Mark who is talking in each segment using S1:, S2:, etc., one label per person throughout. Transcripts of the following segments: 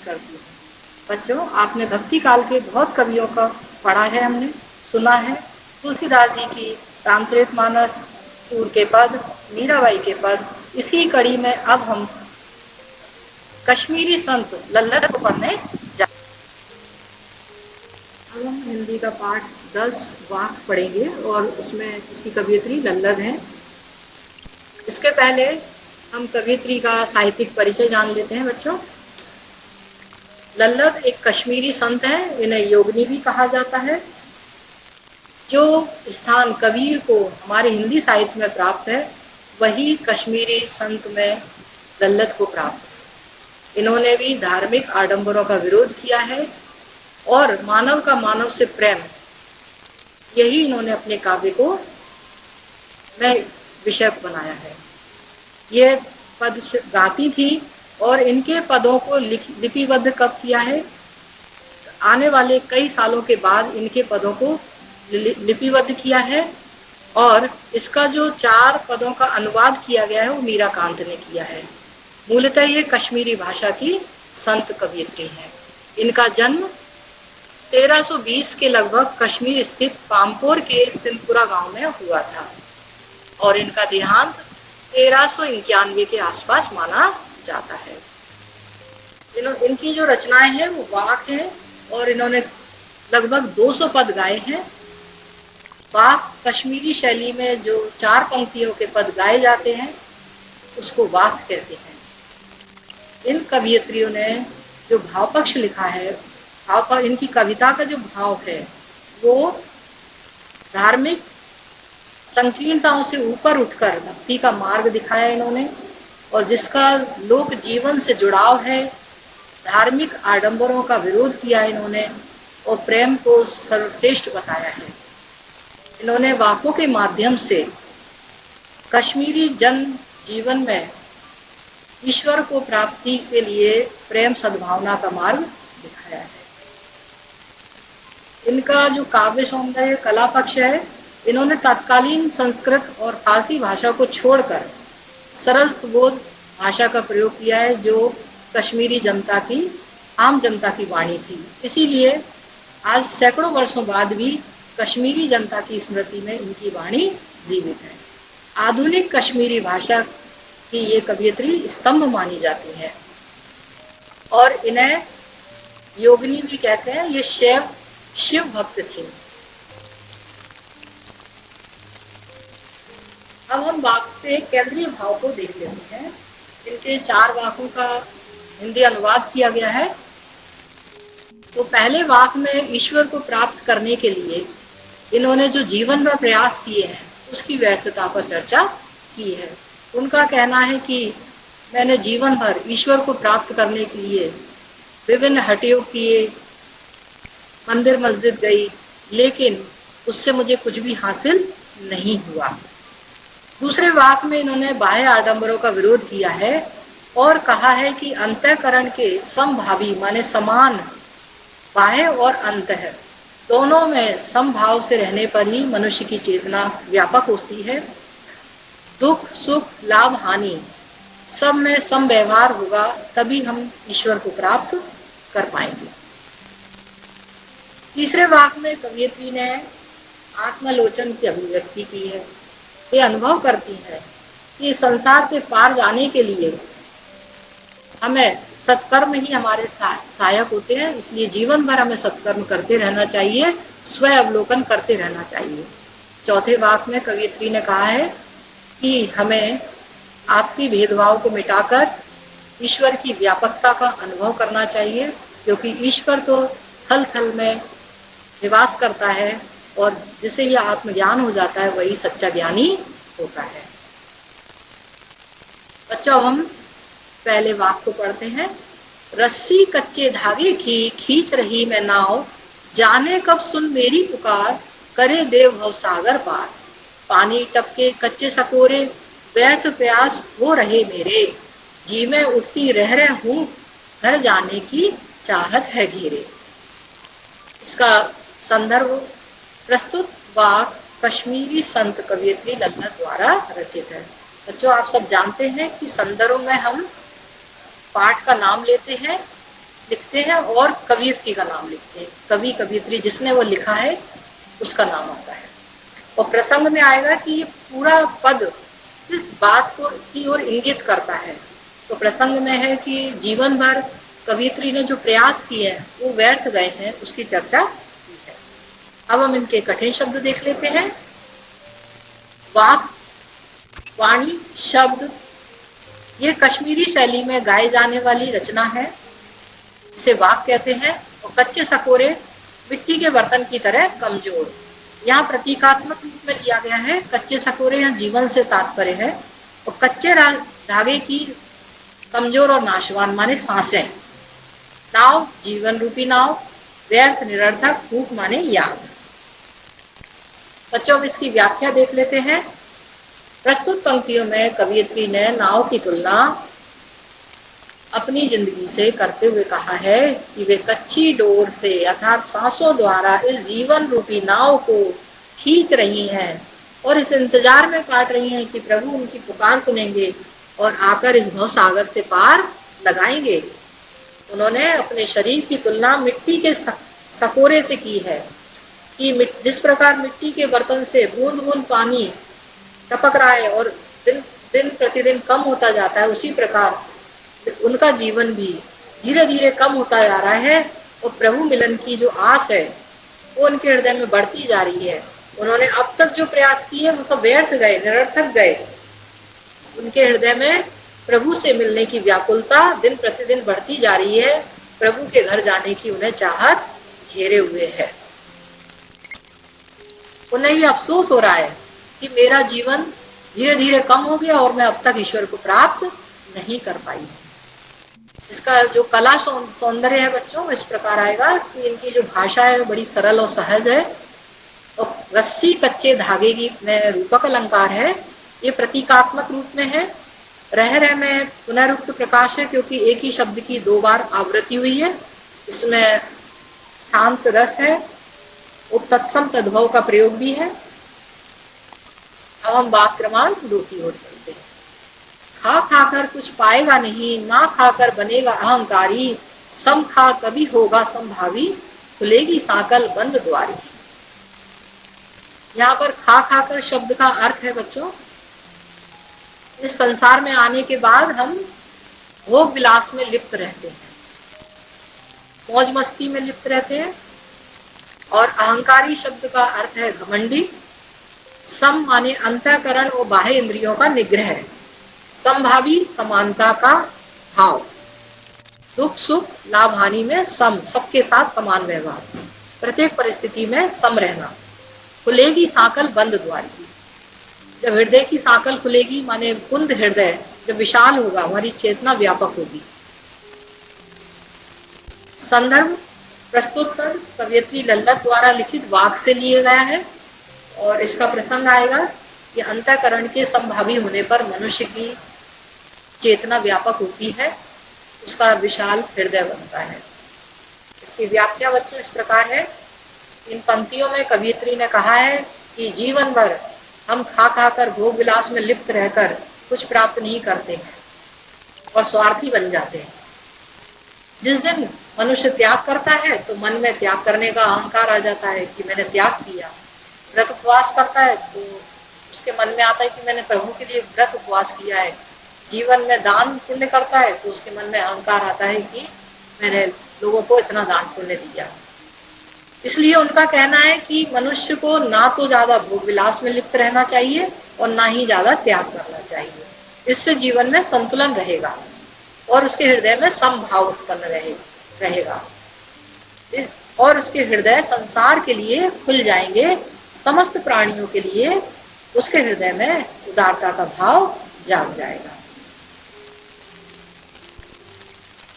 S1: करती हूँ। बच्चों, आपने भक्ति काल के बहुत कवियों का पढ़ा है, हमने सुना है। तुलसीदास जी की रामचरितमानस, सूर के पद, मीराबाई के पद। इसी कड़ी में अब हम कश्मीरी संत लल्लद को पढ़ने जा। अब हम हिंदी का पाठ 10 वाक पढ़ेंगे और उसमें इसकी कवियत्री लल्लद है। इसके पहले हम कवियत्री का साहित्यिक परिचय जान लेते हैं। बच्चों, लल्लद एक कश्मीरी संत है, इन्हें योगिनी भी कहा जाता है। जो स्थान कबीर को हमारे हिंदी साहित्य में प्राप्त है, वही कश्मीरी संत में लल्लद को प्राप्त है। इन्होंने भी धार्मिक आडंबरों का विरोध किया है और मानव का मानव से प्रेम, यही इन्होंने अपने काव्य को में विषय बनाया है। ये पद गाती थी और इनके पदों को लिपिबद्ध कब किया है? आने वाले कई सालों के बाद इनके पदों को लिपिबद्ध किया है और इसका जो 4 पदों का अनुवाद किया गया है वो मीराकांत ने किया है। मूलतः ये कश्मीरी भाषा की संत कवियत्री हैं। इनका जन्म 1320 के लगभग कश्मीर स्थित पामपोर के सिंहपुरा गांव में हुआ था और इनका देहांत 1391 के आसपास माना जाता है। इनकी जो रचनाएं हैं वो वाक हैं और इन्होंने लगभग 200 पद गाए हैं। वाक कश्मीरी शैली में जो 4 पंक्तियों के पद गाए जाते हैं उसको वाक कहते हैं। इन कवियत्रियों ने जो भाव पक्ष लिखा है, इनकी कविता का जो भाव है वो धार्मिक संकीर्णताओं से ऊपर उठकर भक्ति का मार्ग दिखाया इन्होंने और जिसका लोक जीवन से जुड़ाव है। धार्मिक आडंबरों का विरोध किया इन्होंने और प्रेम को सर्वश्रेष्ठ बताया है। इन्होंने वाकों के माध्यम से कश्मीरी जन जीवन में ईश्वर को प्राप्ति के लिए प्रेम सद्भावना का मार्ग दिखाया है। इनका जो काव्य सौंदर्य कला पक्ष है, इन्होंने तत्कालीन संस्कृत और फारसी भाषा को छोड़कर सरल सुबोध भाषा का प्रयोग किया है जो कश्मीरी जनता की, आम जनता की वाणी थी। इसीलिए आज सैकड़ों वर्षों बाद भी कश्मीरी जनता की स्मृति में इनकी वाणी जीवित है। आधुनिक कश्मीरी भाषा की ये कवियत्री स्तंभ मानी जाती है और इन्हें योगिनी भी कहते हैं। ये शिव भक्त थी। अब हम वाक के केंद्रीय भाव को देख लेते हैं। इनके 4 वाकों का हिंदी अनुवाद किया गया है। तो पहले वाक में ईश्वर को प्राप्त करने के लिए इन्होंने जो जीवन में प्रयास किए हैं उसकी व्यर्थता पर चर्चा की है। उनका कहना है कि मैंने जीवन भर ईश्वर को प्राप्त करने के लिए विभिन्न हटियोग किए, मंदिर मस्जिद गई, लेकिन उससे मुझे कुछ भी हासिल नहीं हुआ। दूसरे वाक में इन्होंने बाह्य आडंबरों का विरोध किया है और कहा है कि अंतःकरण के समभावी माने समान बाह्य और अंतः दोनों में समभाव से रहने पर ही मनुष्य की चेतना व्यापक होती है। दुख सुख लाभ हानि सब में सम व्यवहार होगा, तभी हम ईश्वर को प्राप्त कर पाएंगे। तीसरे वाक में कवियत्री ने आत्मलोचन की अभिव्यक्ति की है। ये अनुभव करती है कि संसार से पार जाने के लिए हमें सत्कर्म ही हमारे सहायक होते हैं, इसलिए जीवन भर हमें सत्कर्म करते रहना चाहिए, स्वयं अवलोकन करते रहना चाहिए। चौथे वाक में कवियत्री ने कहा है कि हमें आपसी भेदभाव को मिटाकर ईश्वर की व्यापकता का अनुभव करना चाहिए, क्योंकि ईश्वर तो थल थल में निवास करता है और जिसे यह आत्मज्ञान हो जाता है वही सच्चा ज्ञानी होता है। बच्चों, हम पहले वाक को पढ़ते हैं। रस्सी कच्चे धागे की खींच रही मैं नाव, जाने कब सुन मेरी पुकार, करे देव भव सागर पार। पानी टपके कच्चे सकोरे, व्यर्थ प्रयास हो रहे मेरे, जी में उठती रह हूँ, घर जाने की चाहत है घेरे। इसका संदर्भ प्रस्तुत वाक कश्मीरी संत कवियत्री लल्लद द्वारा रचित है। बच्चों, आप सब जानते हैं कि संदर्भ में हम पाठ का नाम लेते हैं लिखते हैं और कवियत्री का नाम लिखते हैं। कवि कवियत्री जिसने वो लिखा है उसका नाम आता है। और प्रसंग में आएगा कि ये पूरा पद किस बात को की ओर इंगित करता है। तो प्रसंग में है कि जीवन भर कवियत्री ने जो प्रयास किए हैं वो व्यर्थ गए हैं, उसकी चर्चा की है। अब हम इनके कठिन शब्द देख लेते हैं। वाक, वाणी, शब्द, ये कश्मीरी शैली में गाए जाने वाली रचना है, इसे वाक कहते हैं। और कच्चे सकोरे मिट्टी के बर्तन की तरह कमजोर, यहाँ प्रतीकात्मक रूप में लिया गया है। कच्चे सकोरे यहाँ जीवन से तात्पर्य है। और कच्चे धागे की कमजोर और नाशवान माने सांसें। नाव, जीवन रूपी नाव। व्यर्थ, निरर्थक। फूक माने याद। बच्चों, अब इसकी व्याख्या देख लेते हैं। प्रस्तुत पंक्तियों में कवियत्री ने नाव की तुलना अपनी जिंदगी से करते हुए कहा है कि वे कच्ची डोर से अर्थात सांसों द्वारा इस जीवन रूपी नाव को खींच रही हैं और इस इंतजार में काट रही हैं कि प्रभु उनकी पुकार सुनेंगे और आकर इस भवसागर से पार लगाएंगे। उन्होंने अपने शरीर की तुलना मिट्टी के सकोरे से की है कि जिस प्रकार मिट्टी के बर्तन से बूंद बूंद पानी टपक रहा है और दिन दिन प्रतिदिन कम होता जाता है, उसी प्रकार उनका जीवन भी धीरे धीरे कम होता जा रहा है। और प्रभु मिलन की जो आस है वो उनके हृदय में बढ़ती जा रही है। उन्होंने अब तक जो प्रयास किए वो सब व्यर्थ गए, निरर्थक गए। उनके हृदय में प्रभु से मिलने की व्याकुलता दिन प्रतिदिन बढ़ती जा रही है। प्रभु के घर जाने की उन्हें चाहत घेरे हुए है। उन्हें ये अफसोस हो रहा है कि मेरा जीवन धीरे धीरे कम हो गया और मैं अब तक ईश्वर को प्राप्त नहीं कर पाई। इसका जो कला सौंदर्य है बच्चों इस प्रकार आएगा कि इनकी जो भाषा है बड़ी सरल और सहज है। और रस्सी कच्चे धागे की में रूपक अलंकार है, ये प्रतीकात्मक रूप में है। रह रह में पुनरुक्त प्रकाश है क्योंकि एक ही शब्द की 2 बार आवृत्ति हुई है। इसमें शांत रस है, तत्सम तद्भव का प्रयोग भी है। अब हम बात क्रमांक 2 की ओर चलते हैं। खा खाकर कुछ पाएगा नहीं, ना खाकर बनेगा अहंकारी, सम खा कभी होगा संभावी, खुलेगी साकल बंद द्वारी। यहाँ पर खा खाकर शब्द का अर्थ है बच्चों, इस संसार में आने के बाद हम भोग विलास में लिप्त रहते हैं, मौज मस्ती में लिप्त रहते हैं। और अहंकारी शब्द का अर्थ है घमंडी। सम माने अंतःकरण और बाह्य इंद्रियों का निग्रह, समभावी समानता का भाव, दुख सुख लाभ हानि में सम, सबके साथ समान व्यवहार, प्रत्येक परिस्थिति में सम रहना। खुलेगी साकल बंद द्वारी, जब हृदय की साकल खुलेगी माने कुंद हृदय जब विशाल होगा, हमारी चेतना व्यापक होगी। संदर्भ प्रस्तुत कर कवियत्री लल्लत द्वारा लिखित वाक से लिए गया है। और इसका प्रसंग आएगा कि अंतःकरण के संभावी होने पर मनुष्य की चेतना व्यापक होती है, उसका विशाल हृदय बनता है। इसकी व्याख्या बच्चों इस प्रकार है। इन पंक्तियों में कवियत्री ने कहा है कि जीवन भर हम खा खा कर भोग विलास में लिप्त रहकर कुछ प्राप्त नहीं करते हैं और स्वार्थी बन जाते हैं। जिस दिन मनुष्य त्याग करता है तो मन में त्याग करने का अहंकार आ जाता है कि मैंने त्याग किया। व्रत उपवास करता है तो उसके मन में आता है कि मैंने प्रभु के लिए व्रत उपवास किया है। जीवन में दान पुण्य करता है तो उसके मन में अहंकार आता है कि मैंने लोगों को इतना दान पुण्य दिया। इसलिए उनका कहना है कि मनुष्य को ना तो ज्यादा भोग विलास में लिप्त रहना चाहिए और ना ही ज्यादा त्याग करना चाहिए। इससे जीवन में संतुलन रहेगा और उसके हृदय में समभाव उत्पन्न रहेगा और उसके हृदय संसार के लिए खुल जाएंगे। समस्त प्राणियों के लिए उसके हृदय में उदारता का भाव जाग जाएगा।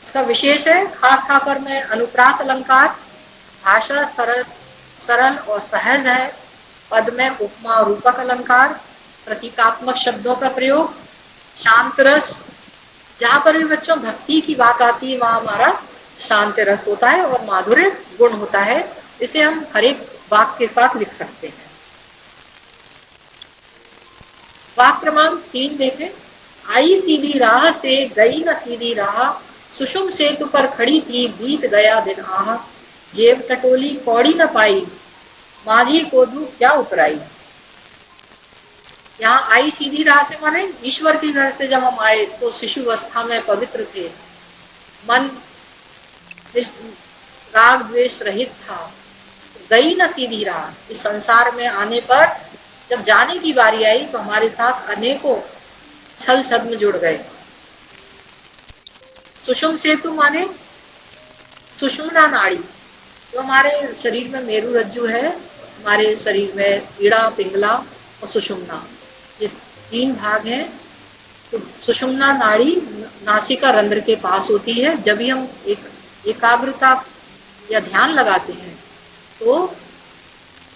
S1: इसका विशेष है खा खाकर में अनुप्रास अलंकार, भाषा सरल और सहज है। पद में उपमा और रूपक अलंकार, प्रतीकात्मक शब्दों का प्रयोग, शांत रस। जहां पर भी बच्चों भक्ति की बात आती है वहां हमारा शांत रस होता है और माधुर्य गुण होता है। इसे हम हर एक वाक्य के साथ लिख सकते हैं। वाक्य क्रमांक 3 देखें। आई सीधी राह से गई न सीधी राह, सुषुम सेतु पर खड़ी थी बीत गया दिन आह, जेब टटोली कौड़ी न पाई, माझी को दू क्या उतराई। यहाँ आई सीधी राह से माने ईश्वर के घर से जब हम आए तो शिशु अवस्था में पवित्र थे, मन राग द्वेष रहित था, गई न सीधी राह। इस संसार में आने पर जब जाने की बारी आई तो हमारे साथ अनेकों छल छद्म जुड़ गए। सुषुम सेतु माने सुषुम्ना नाड़ी, जो हमारे शरीर में मेरु रज्जु है, हमारे शरीर में ईड़ा, पिंगला और सुषुम्ना, ये तीन भाग हैं। तो सुषुम्ना नाड़ी नासिका रंध्र के पास होती है। जब भी हम एकाग्रता या ध्यान लगाते हैं तो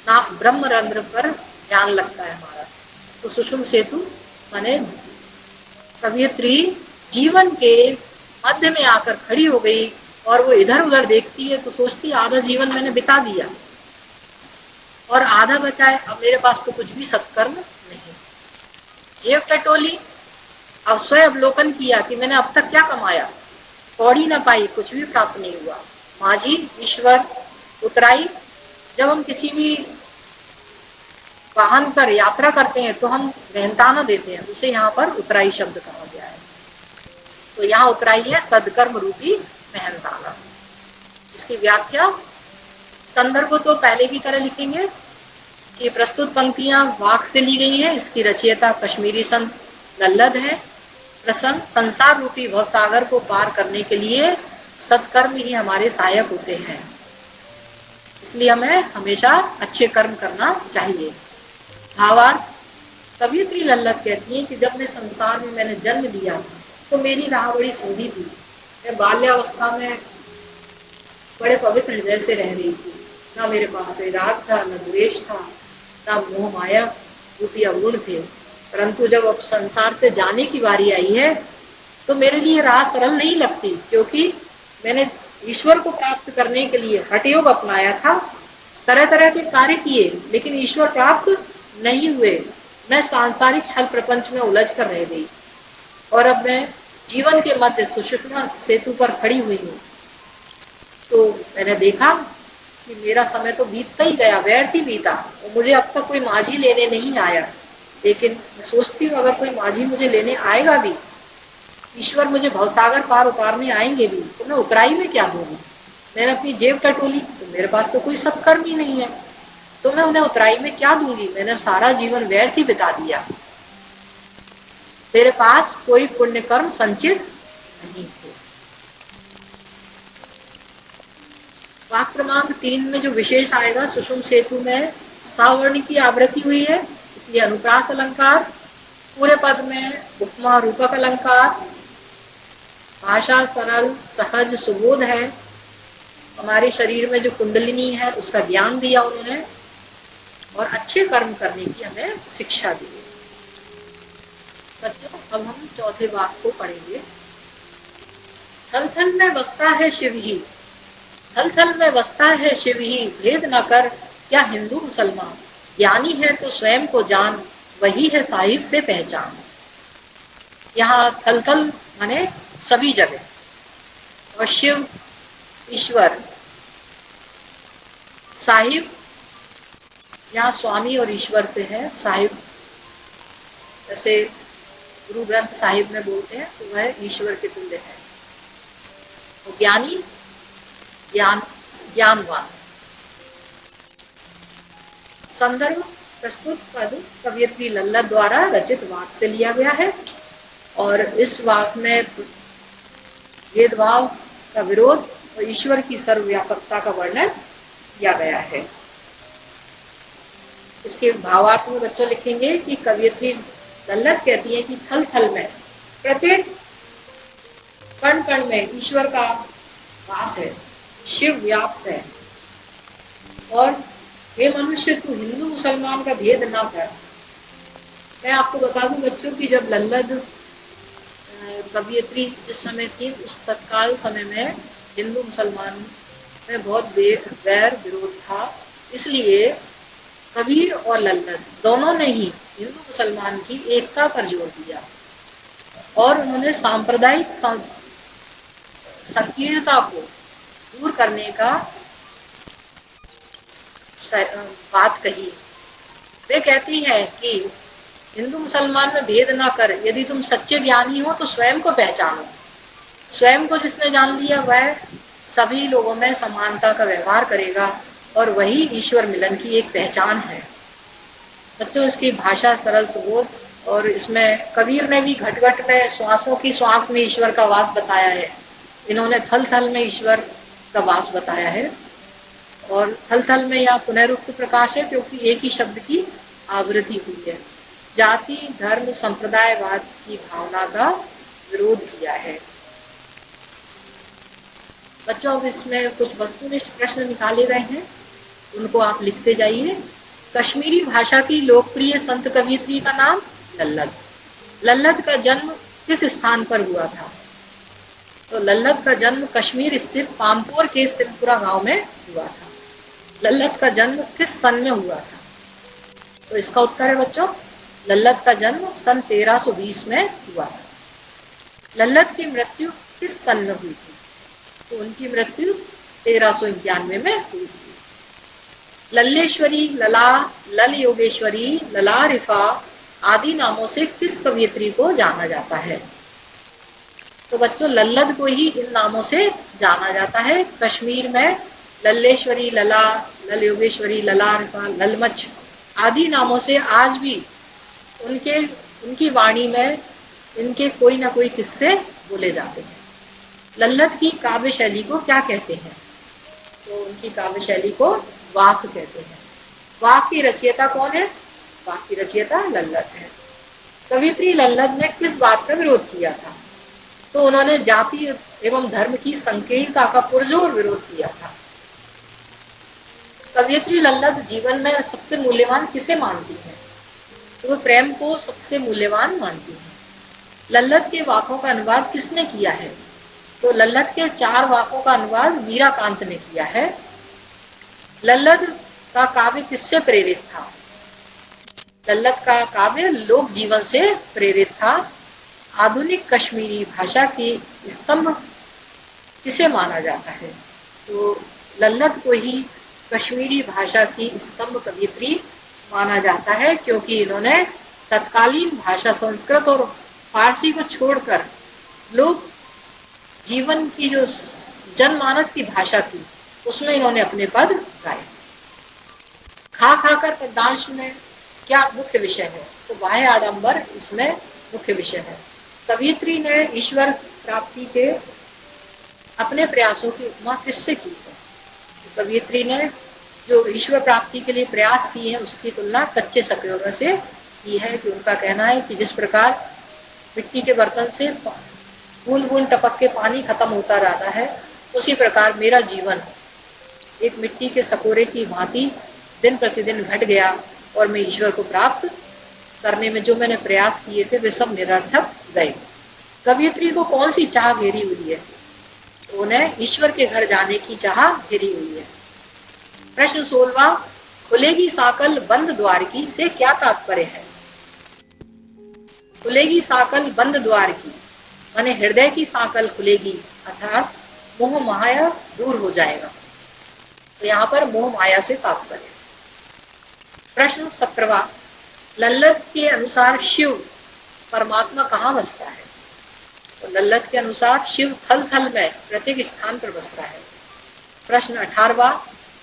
S1: ना ब्रह्म रंध्र पर ध्यान लगता है हमारा। तो सुषुम सेतु माने कवियत्री जीवन के मध्य में आकर खड़ी हो गई और वो इधर उधर देखती है तो सोचती आधा जीवन मैंने बिता दिया और आधा बचा है, अब मेरे पास तो कुछ भी सत्कर्म नहीं। जेब टटोली, अब स्वयं अवलोकन किया कि मैंने अब तक क्या कमाया, कौड़ी ना पाई, कुछ भी प्राप्त नहीं हुआ। माझी ईश्वर उतराई, जब हम किसी भी वाहन पर यात्रा करते हैं तो हम मेहनताना देते हैं, उसे यहाँ पर उतराई शब्द कहा गया है। तो यहाँ उतराई है सदकर्म रूपी मेहनताना। इसकी व्याख्या संदर्भ तो पहले की तरह लिखेंगे कि प्रस्तुत पंक्तियां वाक से ली गई हैं। इसकी रचयिता कश्मीरी संत लल्लद है। प्रसंग संसार रूपी भवसागर को पार करने के लिए सत्कर्म ही हमारे सहायक होते हैं, इसलिए हमें हमेशा अच्छे कर्म करना चाहिए। भावार्थ, कवियत्री लल्लद कहती है कि जब मैं संसार में मैंने जन्म लिया तो मेरी राह बड़ी सीधी थी। मैं बाल्यावस्था में बड़े पवित्र हृदय से रह रही थी, ना मेरे पास कोई राग था, न द्वेष था, ना मोह माया रूपी अवगुण थे। परंतु जब अब संसार से जाने की बारी आई है तो मेरे लिए राह सरल नहीं लगती, क्योंकि मैंने ईश्वर को प्राप्त करने के लिए हठयोग अपनाया था, तरह तरह के कार्य किए, लेकिन ईश्वर प्राप्त नहीं हुए। मैं सांसारिक छल प्रपंच में उलझ कर रह गई और अब मैं जीवन के मध्य सुषुम्ना सेतु पर खड़ी हुई हूँ। तो मैंने देखा कि मेरा समय तो बीतता ही गया, व्यर्थ ही बीता, और मुझे अब तक कोई माझी लेने नहीं आया। लेकिन मैं सोचती हूँ अगर कोई माझी मुझे लेने आएगा भी, ईश्वर मुझे भवसागर पार उतारने आएंगे भी, तो मैं उतराई में क्या दूंगी। मैंने अपनी जेब टटोली तो मेरे पास तो कोई सत्कर्म ही नहीं है, तो मैं उन्हें उतराई में क्या दूंगी। मैंने सारा जीवन व्यर्थ ही बिता दिया, मेरे पास कोई पुण्य कर्म संचित नहीं थे। वाक्य क्रमांक 3 में जो विशेष आएगा, सुषुम सेतु में सावर्ण की आवृत्ति हुई है, इसलिए अनुप्रास अलंकार। पूरे पद में उपमा रूपक अलंकार। भाषा सरल सहज सुबोध है। हमारे शरीर में जो कुंडलिनी है उसका ज्ञान दिया उन्होंने, और अच्छे कर्म करने की हमें शिक्षा दी। बच्चों, अब हम चौथे वाक्य को पढ़ेंगे। थल थल में बसता है शिव ही, थल थल में बसता है शिव ही, भेद न कर क्या हिंदू मुसलमान, ज्ञानी है तो स्वयं को जान, वही है साहिब से पहचान। यहाँ थल थल माने सभी जगह, और शिव ईश्वर, साहिब यहाँ स्वामी और ईश्वर से है। साहिब जैसे गुरु ग्रंथ साहिब में बोलते हैं तो वह ईश्वर के तुल्य है। और ज्ञानी ज्ञानवान। संदर्भ प्रस्तुत पद कवियत्री लल्लद द्वारा रचित वाक्य से लिया गया है, और इस वाक्य में भेदभाव का विरोध और ईश्वर की सर्वव्यापकता का वर्णन किया गया है। इसके भावार्थ में बच्चों लिखेंगे कि कवियत्री लल्लद कहती है कि थल थल में, प्रत्येक कण कण में ईश्वर का वास है, शिव व्याप्त है। और हे मनुष्य, तू हिंदू मुसलमान का भेद ना कर। मैं आपको बता दूं बच्चों की जब लल्लद कवियत्री जिस समय थी, उस तत्काल समय में हिंदू मुसलमान में बहुत वैर विरोध था। इसलिए कबीर और लल्लद दोनों ने ही हिंदू मुसलमान की एकता पर जोर दिया, और उन्होंने सांप्रदायिक संकीर्णता को दूर करने का बात कही। वे कहती हैं कि हिंदू मुसलमान में भेद ना कर, यदि तुम सच्चे ज्ञानी हो तो स्वयं को पहचानो। स्वयं को जिसने जान लिया वह सभी लोगों में समानता का व्यवहार करेगा और वही ईश्वर मिलन की एक पहचान है। बच्चों, इसकी भाषा सरल सुबोध, और इसमें कबीर ने भी घट घट में श्वासों की श्वास में ईश्वर का वास बताया है। इन्होंने थल थल में ईश्वर का वास बताया है, और थल थल में यहाँ पुनरुक्त प्रकाश है क्योंकि एक ही शब्द की आवृत्ति हुई है। जाति धर्म संप्रदायवाद की भावना का विरोध किया है। बच्चों, अब इसमें कुछ वस्तुनिष्ठ प्रश्न निकाले गए हैं, उनको आप लिखते जाइए। कश्मीरी भाषा की लोकप्रिय संत कवियत्री का नाम लल्लद। लल्लद का जन्म किस स्थान पर हुआ था? तो लल्लद का जन्म कश्मीर स्थित पामपोर के सिलपुरा गांव में हुआ था। लल्लद का जन्म किस सन में हुआ था? तो इसका उत्तर है बच्चों, लल्लद का जन्म सन 1320 में हुआ था। लल्लद की मृत्यु किस सन में हुई थी? तो उनकी मृत्यु 1391 में हुई थी। लल्लेश्वरी, लला, लल योगेश्वरी, लला रिफा आदि नामों से किस कवियत्री को जाना जाता है? तो बच्चों, लल्लद को ही इन नामों से जाना जाता है। कश्मीर में लल्लेश्वरी, लला, लल योगेश्वरी, लला रिफा, ललमच आदि नामों से आज भी उनकी वाणी में इनके कोई ना कोई किस्से बोले जाते हैं। लल्लद की काव्य शैली को क्या कहते हैं? तो उनकी काव्य शैली को वाक कहते हैं। वाक की रचयिता कौन है? वाक की रचयिता लल्लद है। कवियत्री लल्लद ने किस बात का विरोध किया था? तो उन्होंने जाति एवं धर्म की संकीर्णता का पुरजोर विरोध किया था। कवियत्री लल्लद जीवन में सबसे मूल्यवान किसे मानती है? तो वो प्रेम को सबसे मूल्यवान मानती है। लल्लद के वाकों का अनुवाद किसने किया है? तो लल्लद के 4 वाकों का अनुवाद मीराकांत ने किया है। लल्लद का काव्य किससे प्रेरित था? लल्लद का काव्य लोक जीवन से प्रेरित था। आधुनिक कश्मीरी भाषा की स्तंभ किसे माना जाता है? तो लल्लद को ही कश्मीरी भाषा की स्तंभ कवियत्री माना जाता है, क्योंकि इन्होंने तत्कालीन भाषा संस्कृत और फारसी को छोड़कर लोक जीवन की जो जनमानस की भाषा थी उसमें इन्होंने अपने पद गाए। खा खाकर पद्यांश में क्या मुख्य विषय है? तो बाह्य आडंबर इसमें मुख्य विषय है। कवियत्री ने ईश्वर प्राप्ति के अपने प्रयासों की उपमा किससे की है? तो कवियत्री ने जो ईश्वर प्राप्ति के लिए प्रयास किए हैं उसकी तुलना कच्चे सकोरे से की है, कि उनका कहना है कि जिस प्रकार मिट्टी के बर्तन से बूंद बूंद टपक के पानी खत्म होता जाता है, उसी प्रकार मेरा जीवन एक मिट्टी के सकोरे की भांति दिन प्रतिदिन घट गया और मैं ईश्वर को प्राप्त करने में जो मैंने प्रयास किए थे वे सब निरर्थक गए। कवियत्री को कौन सी चाह घेरी हुई है? तो उन्हें ईश्वर के घर जाने की चाह घेरी हुई है। प्रश्न 16वां, खुलेगी साकल बंद द्वार की से क्या तात्पर्य है? खुलेगी साकल बंद द्वार की माने हृदय की साकल खुलेगी, अर्थात मोह माया दूर हो जाएगा। तो यहाँ पर मोह माया से तात्पर्य। प्रश्न 17वां, लल्लद के अनुसार शिव परमात्मा कहाँ बसता है? तो लल्लद के अनुसार शिव थल थल में प्रत्येक स्थान पर बसता है। प्रश्न 18वां,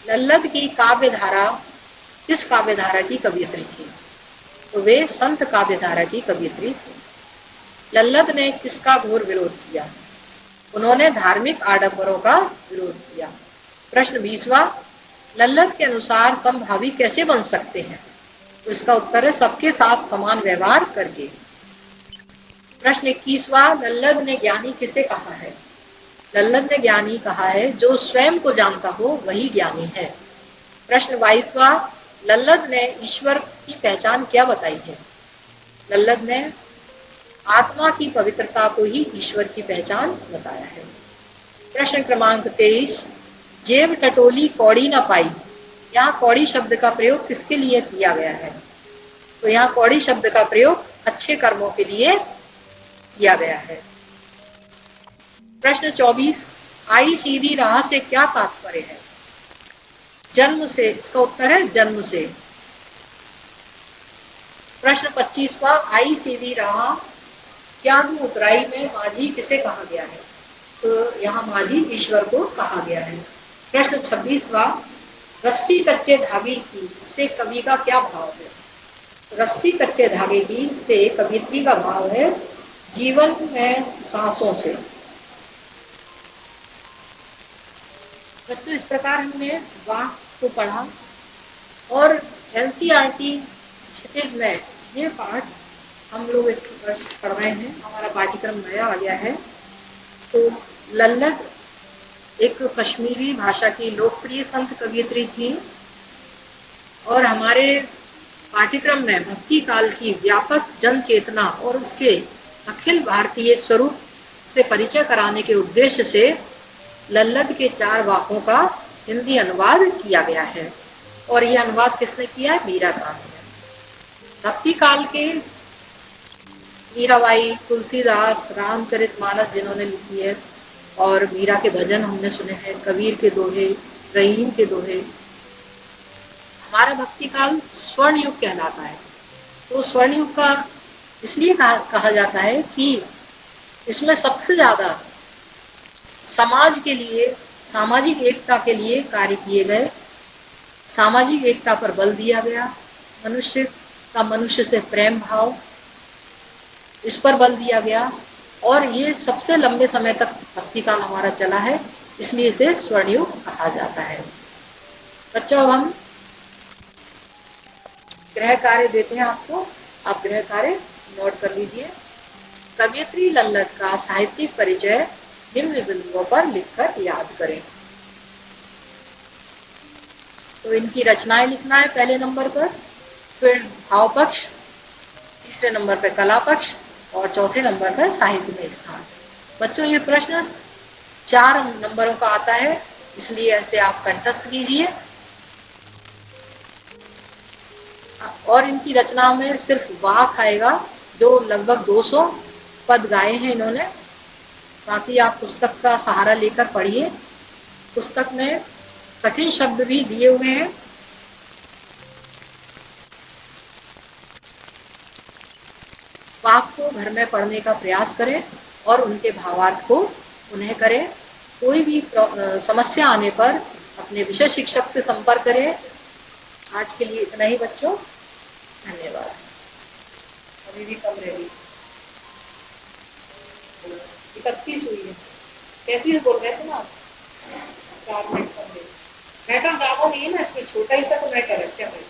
S1: लल्लद की काव्य धारा किस काव्य धारा की कवियत्री थी? तो वे संत काव्य धारा की कवियत्री थी। लल्लद ने किसका घोर विरोध किया? उन्होंने धार्मिक आडंबरों का विरोध किया। प्रश्न 20वां, लल्लद के अनुसार समभावी कैसे बन सकते हैं? तो इसका उत्तर है सबके साथ समान व्यवहार करके। प्रश्न 21वां, लल्लद ने ज्ञानी किसे कहा है? लल्लद ने ज्ञानी कहा है जो स्वयं को जानता हो वही ज्ञानी है। प्रश्न 22वां, लल्लद ने ईश्वर की पहचान क्या बताई है? लल्लद ने आत्मा की पवित्रता को ही ईश्वर की पहचान बताया है। प्रश्न क्रमांक 23, जेब टटोली कौड़ी ना पाई, यहाँ कौड़ी शब्द का प्रयोग किसके लिए किया गया है? तो यहाँ कौड़ी शब्द का प्रयोग अच्छे कर्मों के लिए किया गया है। प्रश्न 24, आई सीधी राह से क्या तात्पर्य है? जन्म से, इसका उत्तर है जन्म से। प्रश्न 25वां, आई सीधी राह ज्ञान उतराई में माझी किसे कहा गया है? तो यहाँ माझी ईश्वर को कहा गया है। प्रश्न 26वां, रस्सी कच्चे धागे की से कवि का क्या भाव है? रस्सी कच्चे धागे की से कवित्री का भाव है जीवन में सांसों से। बच्चों, इस प्रकार हमने वाक्य को पढ़ा और एनसीईआरटी क्षितिज में ये पाठ हम लोग इस वर्ष पढ़ रहे हैं। हमारा पाठ्यक्रम नया आ गया है। तो लल्लत एक कश्मीरी भाषा की लोकप्रिय संत कवियत्री थी और हमारे पाठ्यक्रम में भक्ति काल की व्यापक जन चेतना और उसके अखिल भारतीय स्वरूप से परिचय कराने के उद्देश्य से लल्लत के 4 वाकों का हिंदी अनुवाद किया गया है। और यह अनुवाद किसने किया है? मीरा खान ने। भक्ति काल के मीराबाई, तुलसीदास, रामचरितमानस जिन्होंने लिखी है, और मीरा के भजन हमने सुने हैं, कबीर के दोहे, रहीम के दोहे। हमारा भक्ति काल स्वर्ण युग कहलाता है। तो स्वर्ण युग का इसलिए कहा जाता है कि इसमें सबसे ज्यादा समाज के लिए, सामाजिक एकता के लिए कार्य किए गए। सामाजिक एकता पर बल दिया गया, मनुष्य का मनुष्य से प्रेम भाव, इस पर बल दिया गया और ये सबसे लंबे समय तक भक्ति काल हमारा चला है, इसलिए इसे स्वर्ण युग कहा जाता है। बच्चों, अब हम गृह कार्य देते हैं आपको। आप गृह कार्य नोट कर लीजिए। कवियत्री लल्लत का साहित्यिक परिचय निम्न बिंदुओं पर लिखकर याद करें। तो इनकी रचनाएं लिखना है पहले नंबर पर, फिर भाव पक्ष, तीसरे नंबर पर कला पक्ष और चौथे नंबर पर साहित्य में स्थान। बच्चों, ये प्रश्न 4 नंबरों का आता है, इसलिए ऐसे आप कंठस्थ कीजिए। और इनकी रचनाओं में सिर्फ वाक आएगा, जो लगभग 200 पद गाए हैं इन्होंने। बाकी आप पुस्तक का सहारा लेकर पढ़िए। पुस्तक में कठिन शब्द भी दिए हुए हैं। वाक को घर में पढ़ने का प्रयास करें और उनके भावार्थ को उन्हें करें। कोई भी समस्या आने पर अपने विषय शिक्षक से संपर्क करें। आज के लिए इतना ही बच्चों, धन्यवाद। अभी भी कम रही, 31 हुई है, 33 बोल रहे थे ना आप। 4 मिनट कम रही। मैटर ज्यादा नहीं है ना इसमें, छोटा ही सा तो मैटर है क्या?